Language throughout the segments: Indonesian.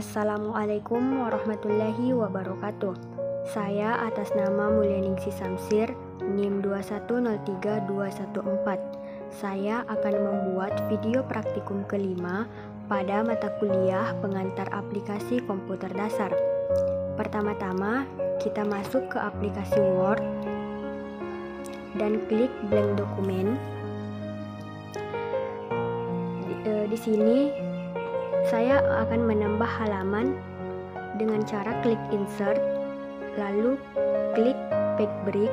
Assalamualaikum warahmatullahi wabarakatuh. Saya atas nama Mulyaningsi Samsir, NIM 2103214. Saya akan membuat video praktikum kelima pada mata kuliah pengantar aplikasi komputer dasar. Pertama-tama, kita masuk ke aplikasi Word dan klik blank dokumen. Di sini saya akan menambah halaman dengan cara klik insert, lalu klik back break.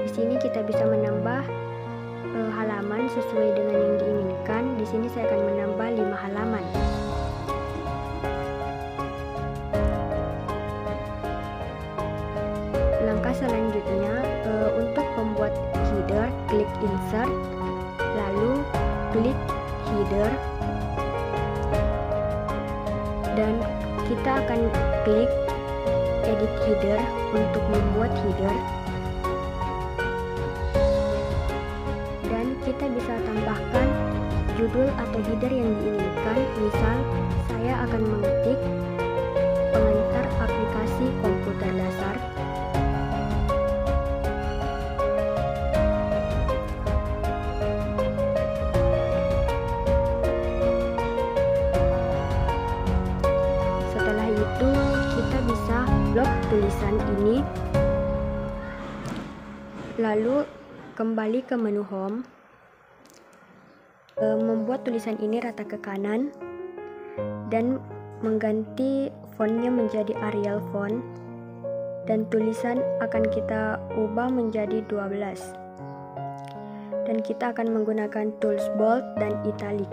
Di sini kita bisa menambah halaman sesuai dengan yang diinginkan. Di sini saya akan menambah 5 halaman. Langkah selanjutnya untuk membuat header, klik insert, lalu klik header, dan kita akan klik edit header untuk membuat header, dan kita bisa tambahkan judul atau header yang diinginkan. Misal saya akan mengetik pengantar aplikasi komputer dasar. Itu kita bisa blok tulisan ini, lalu kembali ke menu home, membuat tulisan ini rata ke kanan dan mengganti fontnya menjadi Arial font, dan tulisan akan kita ubah menjadi 12, dan kita akan menggunakan tools bold dan italic.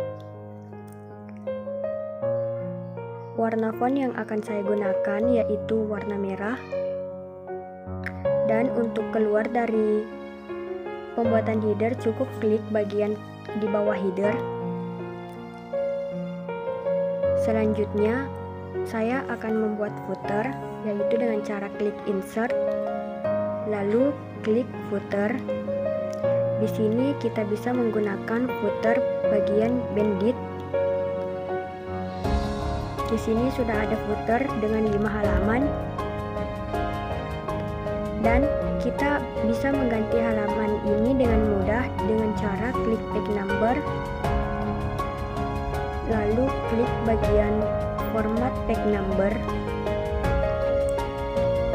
Warna font yang akan saya gunakan yaitu warna merah. Dan untuk keluar dari pembuatan header, cukup klik bagian di bawah header. Selanjutnya, saya akan membuat footer, yaitu dengan cara klik insert, lalu klik footer. Di sini kita bisa menggunakan footer bagian bandit. Di sini sudah ada footer dengan 5 halaman, dan kita bisa mengganti halaman ini dengan mudah dengan cara klik page number, lalu klik bagian format page number.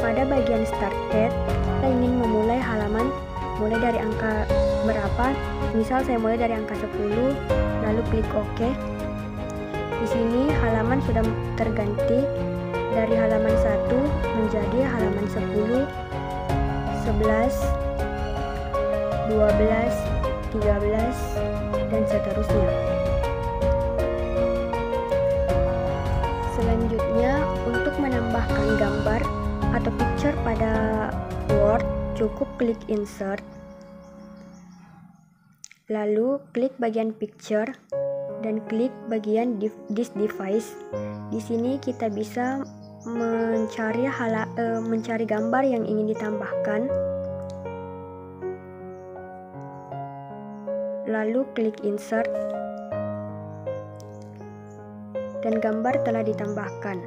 Pada bagian start page, kita ingin memulai halaman mulai dari angka berapa. Misal saya mulai dari angka 10, lalu klik OK. Di sini halaman sudah terganti dari halaman 1 menjadi halaman 10, 11, 12, 13, dan seterusnya. Selanjutnya, untuk menambahkan gambar atau picture pada Word, cukup klik insert, lalu klik bagian picture dan klik bagian this device. Di sini kita bisa mencari gambar yang ingin ditambahkan, lalu klik insert, dan gambar telah ditambahkan.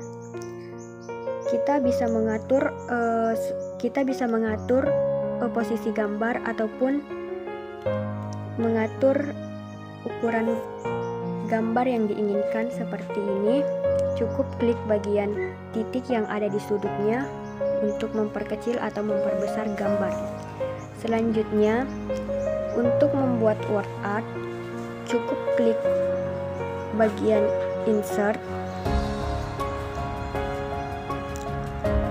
Kita bisa mengatur posisi gambar ataupun mengatur ukuran gambar yang diinginkan seperti ini. Cukup klik bagian titik yang ada di sudutnya untuk memperkecil atau memperbesar gambar. Selanjutnya, untuk membuat word art, cukup klik bagian insert,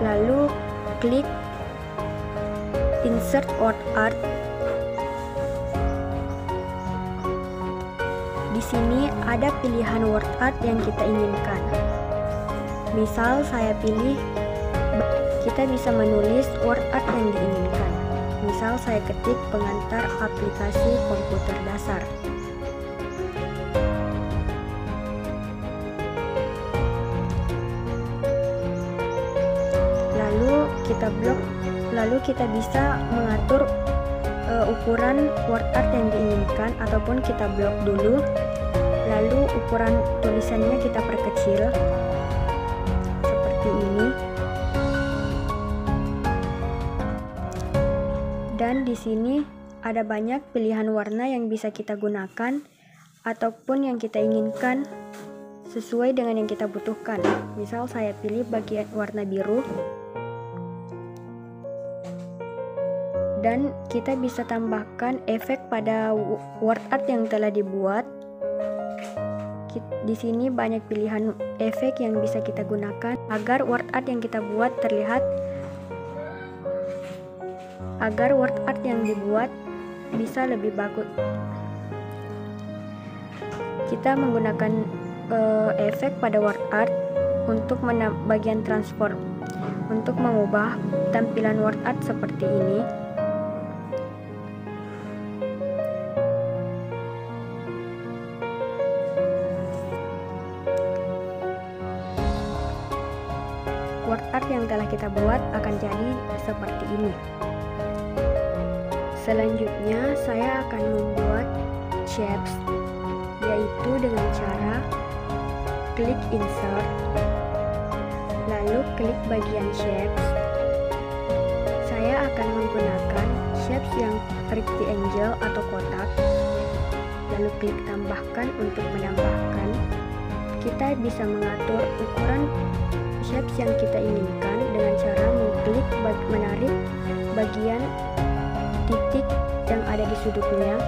lalu klik insert word art. Di sini ada pilihan word art yang kita inginkan. Misal saya pilih, kita bisa menulis word art yang diinginkan. Misal saya ketik pengantar aplikasi komputer dasar. Lalu kita bisa mengatur ukuran word art yang diinginkan, ataupun kita blok dulu, lalu ukuran tulisannya kita perkecil. ini. Dan di sini ada banyak pilihan warna yang bisa kita gunakan ataupun yang kita inginkan sesuai dengan yang kita butuhkan. Misal saya pilih bagian warna biru. Dan kita bisa tambahkan efek pada word art yang telah dibuat. Di sini banyak pilihan efek yang bisa kita gunakan agar word art yang kita buat terlihat, agar word art yang dibuat bisa lebih bagus. Kita menggunakan efek pada word art untuk bagian transform, untuk mengubah tampilan word art seperti ini. Word art yang telah kita buat akan jadi seperti ini. Selanjutnya saya akan membuat shapes, yaitu dengan cara klik insert, lalu klik bagian shapes. Saya akan menggunakan shapes yang rectangle atau kotak, lalu klik tambahkan untuk menambahkan. Kita bisa mengatur ukuran shapes yang kita inginkan dengan cara mengklik menarik bagian titik yang ada di sudutnya,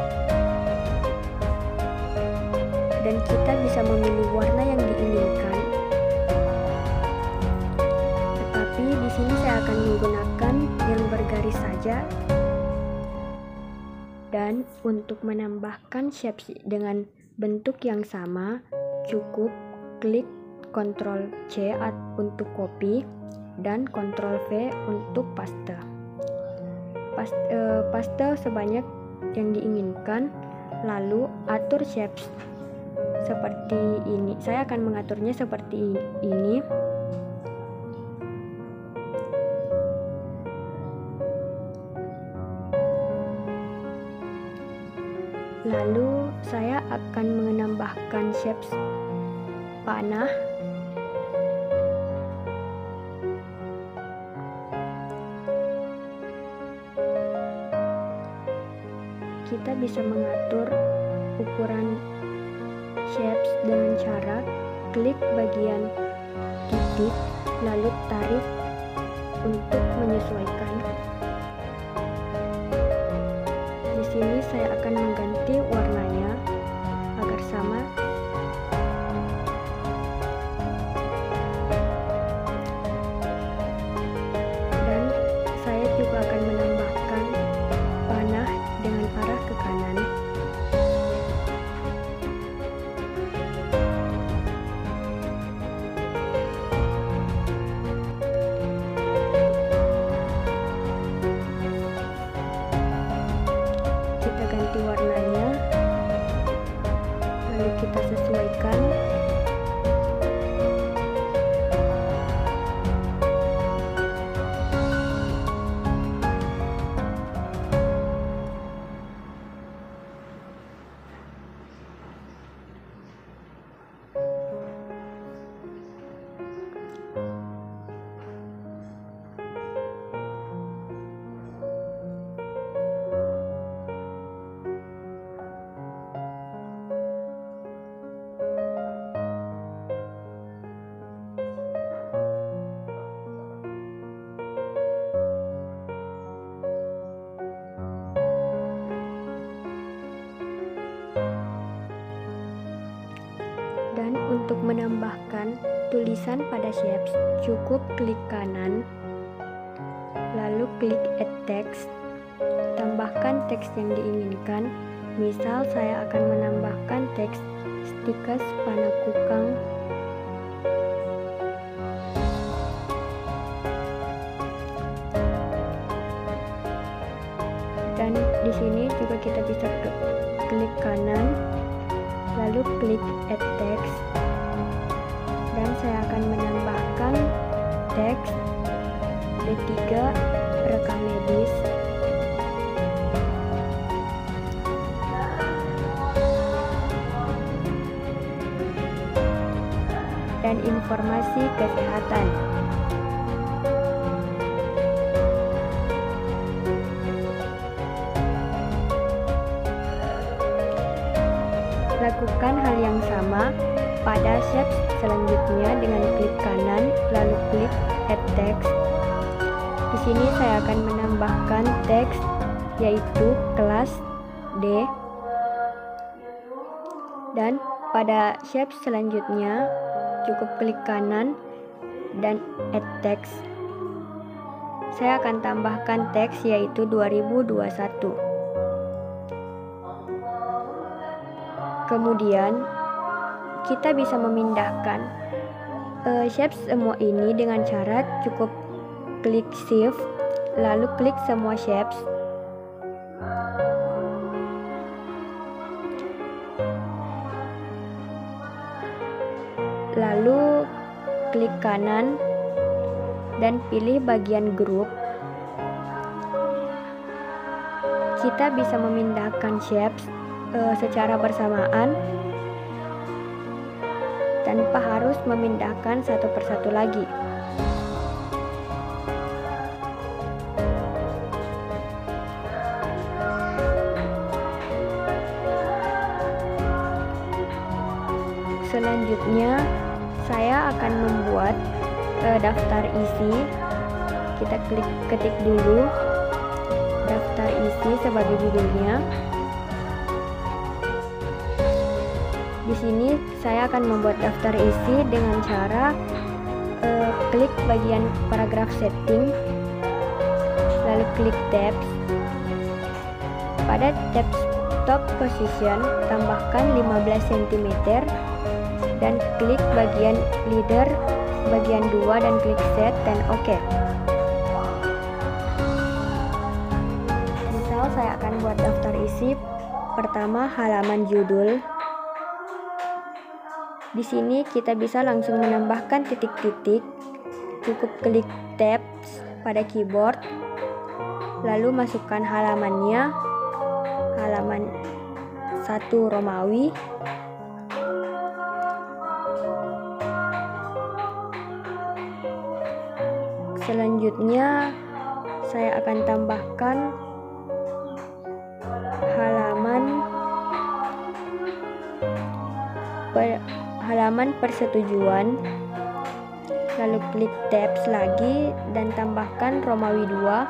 dan kita bisa memilih warna yang diinginkan. Tetapi di sini saya akan menggunakan yang bergaris saja. Dan untuk menambahkan shapes dengan bentuk yang sama, cukup klik Ctrl C untuk copy dan Ctrl V untuk paste. Paste sebanyak yang diinginkan, lalu atur shapes seperti ini. Saya akan mengaturnya seperti ini. Lalu saya akan menambahkan shapes panah. Kita bisa mengatur ukuran shapes dengan cara klik bagian titik, lalu tarik untuk menyesuaikan. Di sini saya akan mengganti warnanya agar sama. Dan saya juga akan menambahkan panah dengan arah ke kanan. Kita ganti warnanya, lalu kita sesuaikan. Dan untuk menambahkan tulisan pada shapes, cukup klik kanan, lalu klik add text, tambahkan teks yang diinginkan. Misal saya akan menambahkan teks stikas panah kukang. Dan di sini juga kita bisa klik kanan, lalu klik add text, dan saya akan menambahkan teks D3 rekam medis. Dan informasi kesehatan. Lakukan hal yang sama pada shapes selanjutnya dengan klik kanan lalu klik Add Text. Di sini saya akan menambahkan teks yaitu kelas D. Dan pada shape selanjutnya cukup klik kanan dan Add Text. Saya akan tambahkan teks yaitu 2021. Kemudian kita bisa memindahkan shapes semua ini dengan cara cukup klik Shift lalu klik semua shapes. Lalu klik kanan dan pilih bagian grup. Kita bisa memindahkan shapes secara bersamaan tanpa harus memindahkan satu persatu lagi. Selanjutnya saya akan membuat daftar isi. Kita ketik dulu daftar isi sebagai judulnya. Di sini saya akan membuat daftar isi dengan cara klik bagian paragraf setting, lalu klik tabs. Pada tabs top position tambahkan 15 cm dan klik bagian leader bagian 2 dan klik set dan OK. Misal saya akan buat daftar isi pertama halaman judul. Di sini kita bisa langsung menambahkan titik-titik. Cukup klik tabs pada keyboard, lalu masukkan halamannya, halaman 1 Romawi. Selanjutnya saya akan tambahkan halaman persetujuan, lalu klik tabs lagi dan tambahkan Romawi 2.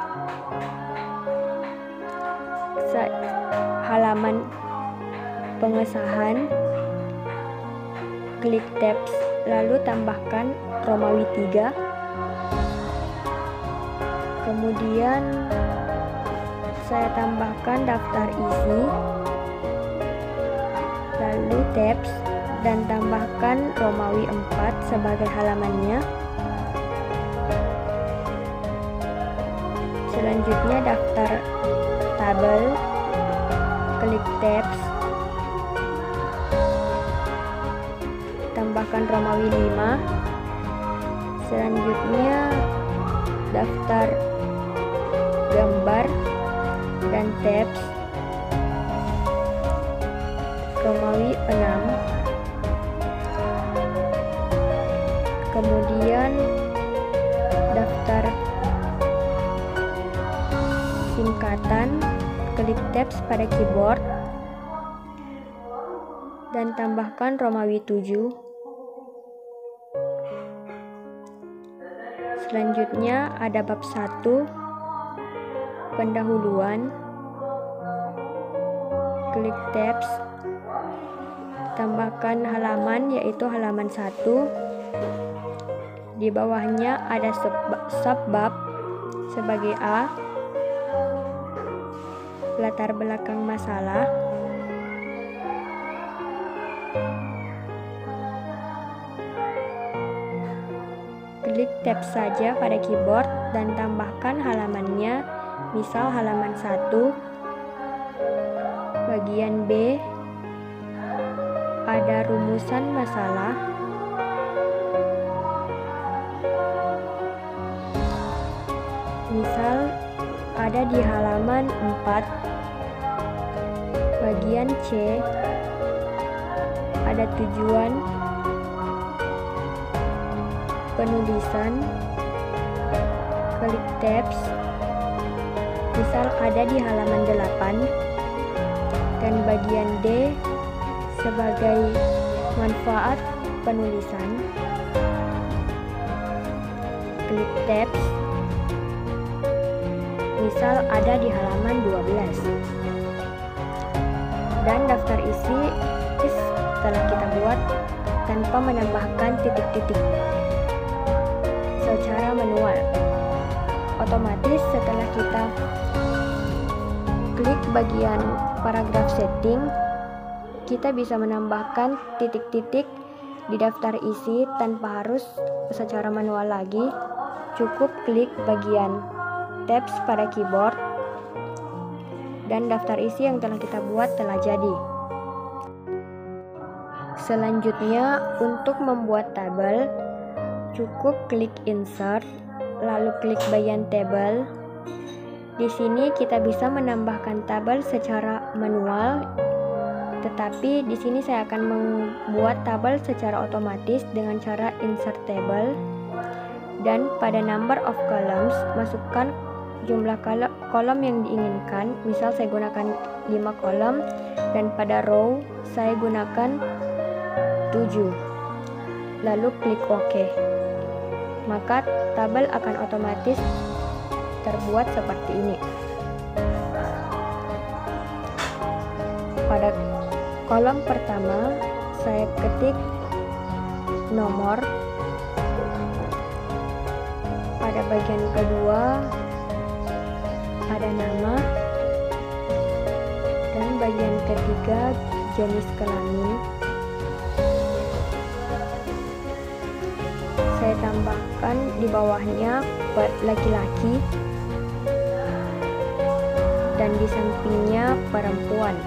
Halaman pengesahan, klik tabs lalu tambahkan Romawi 3. Kemudian saya tambahkan daftar isi, lalu tabs dan tambahkan Romawi 4 sebagai halamannya. Selanjutnya daftar tabel, klik tabs, tambahkan Romawi 5. Selanjutnya daftar gambar dan tabs, Romawi 6. Kemudian daftar singkatan, klik tabs pada keyboard dan tambahkan Romawi 7. Selanjutnya ada bab 1 pendahuluan, klik tabs, tambahkan halaman yaitu halaman 1. Di bawahnya ada subbab sebagai A, latar belakang masalah. Klik tab saja pada keyboard dan tambahkan halamannya, misal halaman 1. Bagian B ada rumusan masalah. Misal ada di halaman 4. Bagian C ada tujuan penulisan, klik tabs, misal ada di halaman 8. Dan bagian D sebagai sebagai manfaat penulisan, klik tabs, misal ada di halaman 12. Dan daftar isi telah kita buat tanpa menambahkan titik-titik secara manual. Otomatis setelah kita klik bagian paragraf setting, kita bisa menambahkan titik-titik di daftar isi tanpa harus secara manual lagi. Cukup klik bagian tabs pada keyboard dan daftar isi yang telah kita buat telah jadi. Selanjutnya, untuk membuat tabel, cukup klik insert, lalu klik bagian table. Di sini kita bisa menambahkan tabel secara manual, tetapi di sini saya akan membuat tabel secara otomatis dengan cara insert table. Dan pada number of columns, masukkan jumlah kolom yang diinginkan. Misal saya gunakan 5 kolom, dan pada row saya gunakan 7. Lalu klik OK. Maka tabel akan otomatis terbuat seperti ini. Pada kolom pertama saya ketik nomor, pada bagian kedua ada nama, dan bagian ketiga jenis kelamin. Saya tambahkan di bawahnya laki-laki dan di sampingnya perempuan.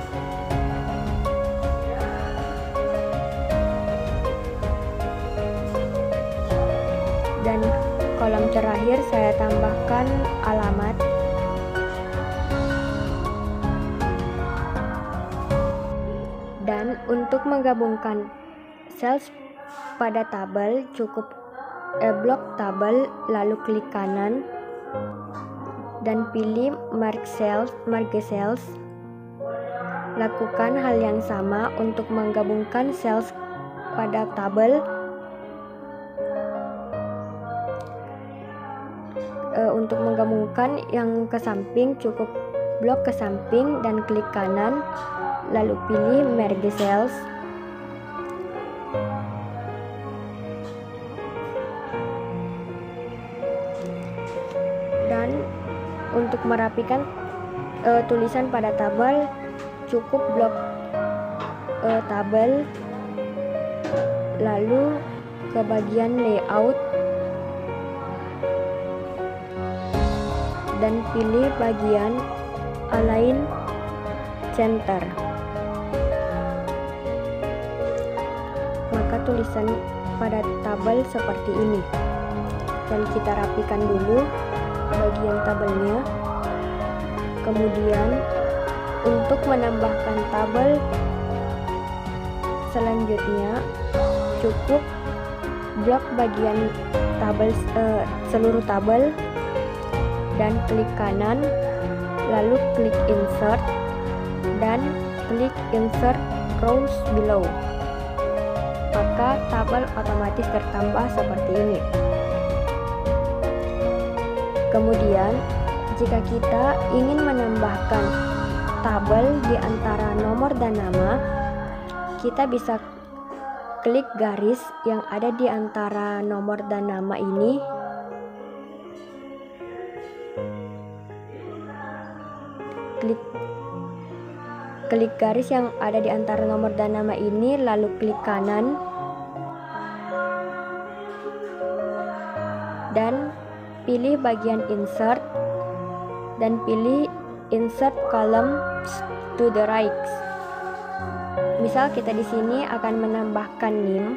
Dan kolom terakhir saya tambahkan alamat. Dan untuk menggabungkan cells pada tabel, cukup blok tabel, lalu klik kanan dan pilih mark cells. Lakukan hal yang sama untuk menggabungkan cells pada tabel. Untuk menggabungkan yang ke samping, cukup blok ke samping dan klik kanan, lalu pilih merge cells. Dan untuk merapikan tulisan pada tabel, cukup blok tabel, lalu ke bagian layout dan pilih bagian align center. Maka tulisan pada tabel seperti ini. Dan kita rapikan dulu bagian tabelnya. Kemudian untuk menambahkan tabel selanjutnya, cukup blok bagian tabel seluruh tabel dan klik kanan, lalu klik insert dan klik insert rows below. Maka tabel otomatis tertambah seperti ini. Kemudian jika kita ingin menambahkan tabel di antara nomor dan nama, kita bisa klik garis yang ada di antara nomor dan nama ini. Klik garis yang ada di antara nomor dan nama ini, lalu klik kanan dan pilih bagian insert dan pilih insert columns to the right. Misal kita di sini akan menambahkan name.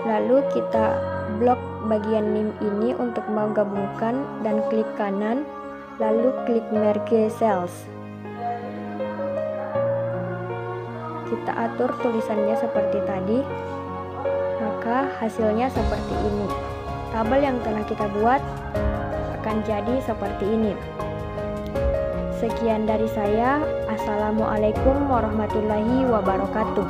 Lalu kita blok bagian name ini untuk menggabungkan dan klik kanan, lalu klik merge cells. Kita atur tulisannya seperti tadi, maka hasilnya seperti ini. Tabel yang telah kita buat akan jadi seperti ini. Sekian dari saya. Assalamualaikum warahmatullahi wabarakatuh.